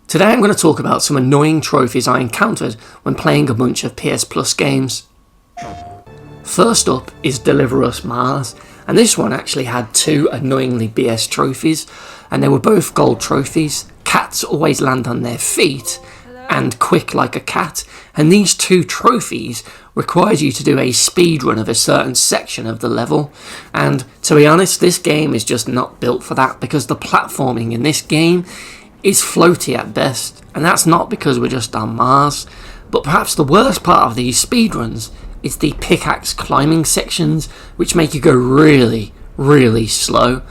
Today I'm going to talk about some annoying trophies I encountered when playing a bunch of PS Plus games. First up is Deliver Us Mars, and this one actually had two annoyingly BS trophies, and they were both gold trophies. Cats always land on their feet, and quick like a cat, and these two trophies required you to do a speed run of a certain section of the level, and to be honest, this game is just not built for that because the platforming in this game is floaty at best, and that's not because we're just on Mars. But perhaps the worst part of these speedruns is the pickaxe climbing sections, which make you go really, really slow,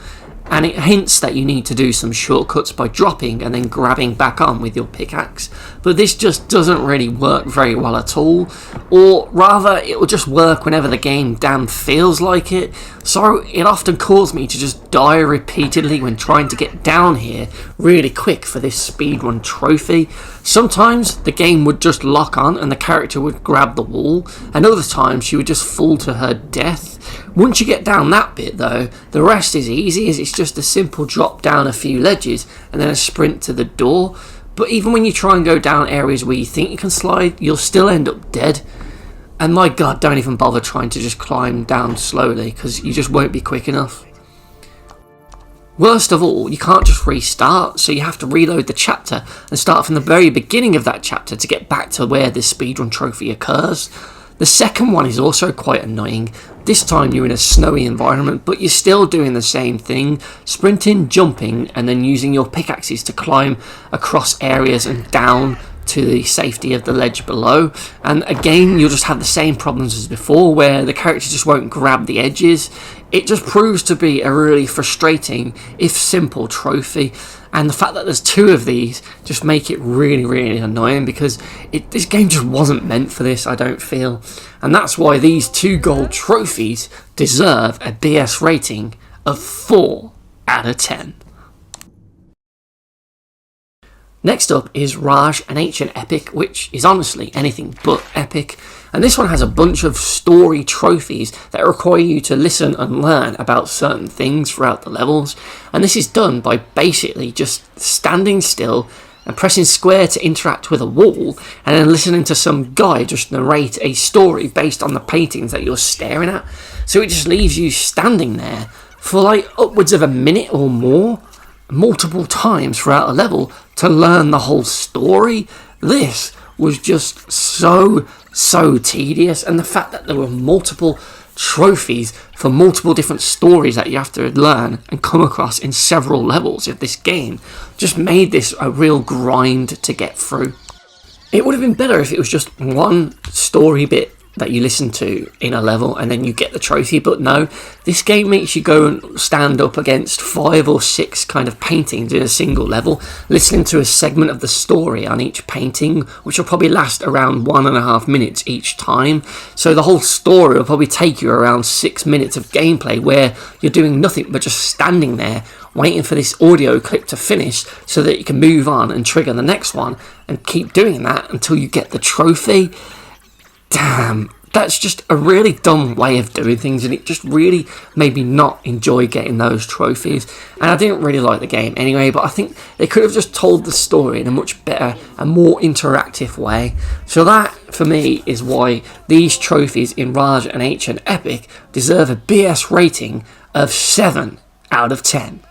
and it hints that you need to do some shortcuts by dropping and then grabbing back on with your pickaxe, but this just doesn't really work very well at all, or rather it will just work whenever the game damn feels like it, so it often caused me to just die repeatedly when trying to get down here really quick for this speedrun trophy. Sometimes the game would just lock on and the character would grab the wall, and other times she would just fall to her death. Once you get down that bit though, the rest is easy, as it's just a simple drop down a few ledges and then a sprint to the door. But even when you try and go down areas where you think you can slide, you'll still end up dead. And my god, don't even bother trying to just climb down slowly, because you just won't be quick enough. Worst of all, you can't just restart, so you have to reload the chapter and start from the very beginning of that chapter to get back to where this speedrun trophy occurs. The second one is also quite annoying. This time you're in a snowy environment, but you're still doing the same thing, sprinting, jumping, and then using your pickaxes to climb across areas and down to the safety of the ledge below. And again, you'll just have the same problems as before, where the character just won't grab the edges. It just proves to be a really frustrating, if simple, trophy. And the fact that there's two of these just make it really, really annoying, because this game just wasn't meant for this, I don't feel. And that's why these two gold trophies deserve a BS rating of 4 out of 10. Next up is RAJI, an ancient epic, which is honestly anything but epic. And this one has a bunch of story trophies that require you to listen and learn about certain things throughout the levels. And this is done by basically just standing still and pressing square to interact with a wall, and then listening to some guy just narrate a story based on the paintings that you're staring at. So it just leaves you standing there for like upwards of a minute or more, multiple times throughout a level, to learn the whole story. This was just so tedious, and the fact that there were multiple trophies for multiple different stories that you have to learn and come across in several levels of this game just made this a real grind to get through. It would have been better if it was just one story bit that you listen to in a level and then you get the trophy, but no, this game makes you go and stand up against 5 or 6 kind of paintings in a single level, listening to a segment of the story on each painting, which will probably last around 1.5 minutes each time. So the whole story will probably take you around 6 minutes of gameplay where you're doing nothing but just standing there waiting for this audio clip to finish so that you can move on and trigger the next one and keep doing that until you get the trophy. Damn, that's just a really dumb way of doing things, and it just really made me not enjoy getting those trophies. And I didn't really like the game anyway, but I think they could have just told the story in a much better and more interactive way. So that, for me, is why these trophies in RAJI and Ancient Epic deserve a BS rating of 7 out of 10.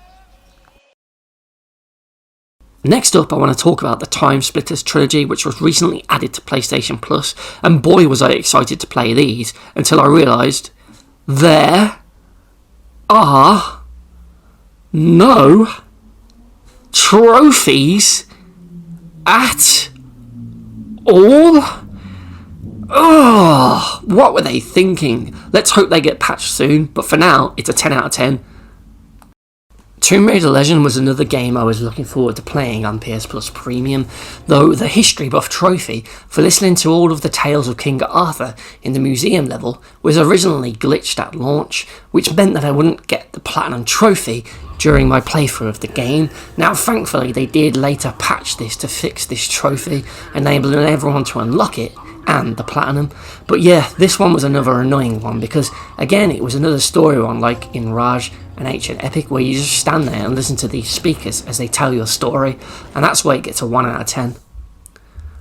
Next up, I want to talk about the Time Splitters trilogy, which was recently added to PlayStation Plus, and boy was I excited to play these until I realised there are no trophies at all. Oh, what were they thinking? Let's hope they get patched soon, but for now, it's a 10 out of 10. Tomb Raider Legend was another game I was looking forward to playing on PS Plus Premium, though the History Buff trophy for listening to all of the tales of King Arthur in the museum level was originally glitched at launch, which meant that I wouldn't get the Platinum trophy during my playthrough of the game. Now thankfully they did later patch this to fix this trophy, enabling everyone to unlock it and the Platinum. But yeah, this one was another annoying one because again it was another story one like in RAJI, an ancient epic where you just stand there and listen to these speakers as they tell you a story, and that's why it gets a 1 out of 10.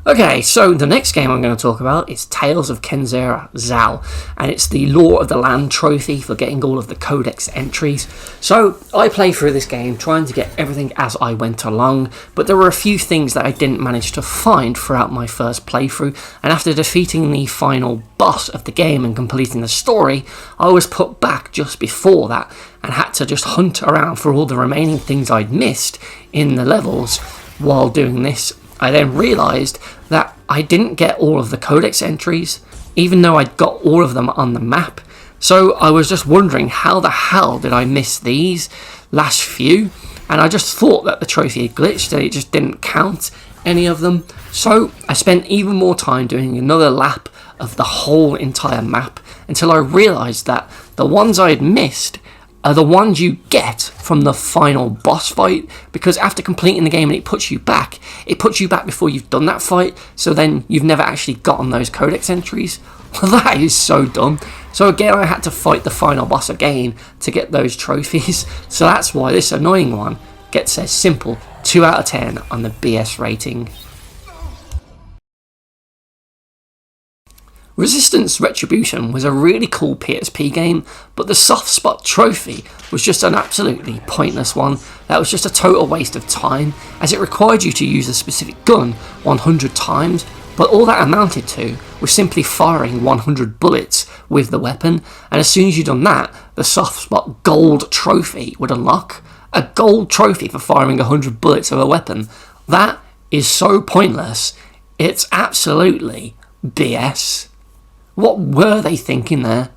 Okay, so the next game I'm going to talk about is Tales of Kenzera Zal, and it's the Law of the Land trophy for getting all of the codex entries. So I played through this game trying to get everything as I went along, but there were a few things that I didn't manage to find throughout my first playthrough, and after defeating the final boss of the game and completing the story, I was put back just before that and had to just hunt around for all the remaining things I'd missed in the levels while doing this. I then realised that I didn't get all of the codex entries, even though I'd got all of them on the map. So I was just wondering, how the hell did I miss these last few? And I just thought that the trophy had glitched and it just didn't count any of them. So I spent even more time doing another lap of the whole entire map until I realised that the ones I had missed are the ones you get from the final boss fight, because after completing the game and it puts you back before you've done that fight, so then you've never actually gotten those codex entries. Well, that is so dumb. So again, I had to fight the final boss again to get those trophies, so that's why this annoying one gets a simple 2 out of 10 on the BS rating. Resistance Retribution was a really cool PSP game, but the Soft Spot trophy was just an absolutely pointless one that was just a total waste of time, as it required you to use a specific gun 100 times, but all that amounted to was simply firing 100 bullets with the weapon, and as soon as you'd done that, the Soft Spot Gold trophy would unlock. A gold trophy for firing 100 bullets of a weapon. That is so pointless, it's absolutely BS. What were they thinking there?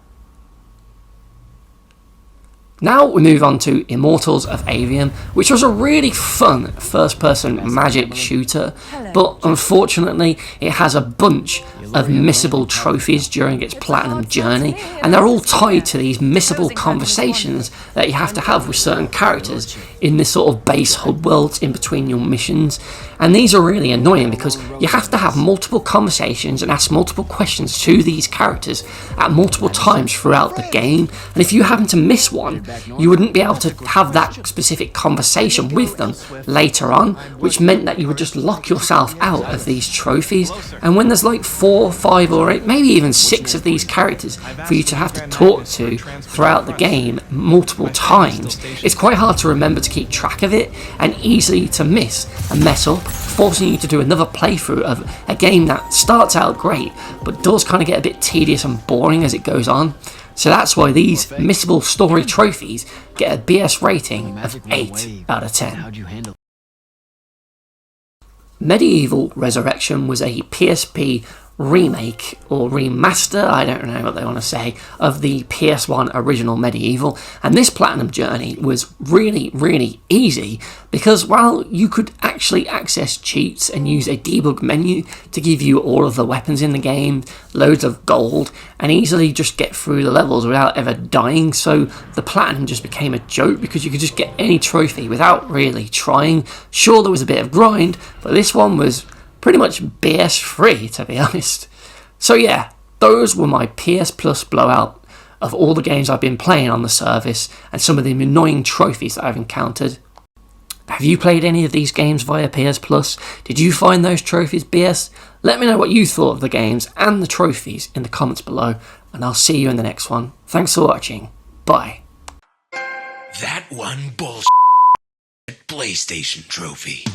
Now we move on to Immortals of AVEUEM, which was a really fun first-person magic shooter, but unfortunately it has a bunch of missable trophies during its platinum journey, and they're all tied to these missable conversations that you have to have with certain characters in this sort of base hub worlds in between your missions. And these are really annoying because you have to have multiple conversations and ask multiple questions to these characters at multiple times throughout the game, and if you happen to miss one, you wouldn't be able to have that specific conversation with them later on, which meant that you would just lock yourself out of these trophies. And when there's like 4, 5 or 8, maybe even 6 of these characters for you to have to talk to throughout the game multiple times, it's quite hard to remember to keep track of it and easy to miss and mess up, forcing you to do another playthrough of a game that starts out great but does kind of get a bit tedious and boring as it goes on. So that's why these missable story trophies get a BS rating of 8 out of 10. Medieval Resurrection was a PSP remake or remaster, I don't know what they want to say, of the PS1 original Medieval, and this platinum journey was really easy because while you could actually access cheats and use a debug menu to give you all of the weapons in the game, loads of gold, and easily just get through the levels without ever dying, so the platinum just became a joke because you could just get any trophy without really trying. Sure, there was a bit of grind, but this one was pretty much BS free, to be honest. So yeah, those were my PS Plus blowout of all the games I've been playing on the service and some of the annoying trophies that I've encountered. Have you played any of these games via PS Plus? Did you find those trophies BS? Let me know what you thought of the games and the trophies in the comments below, and I'll see you in the next one. Thanks for watching. Bye. That one bullshit PlayStation trophy.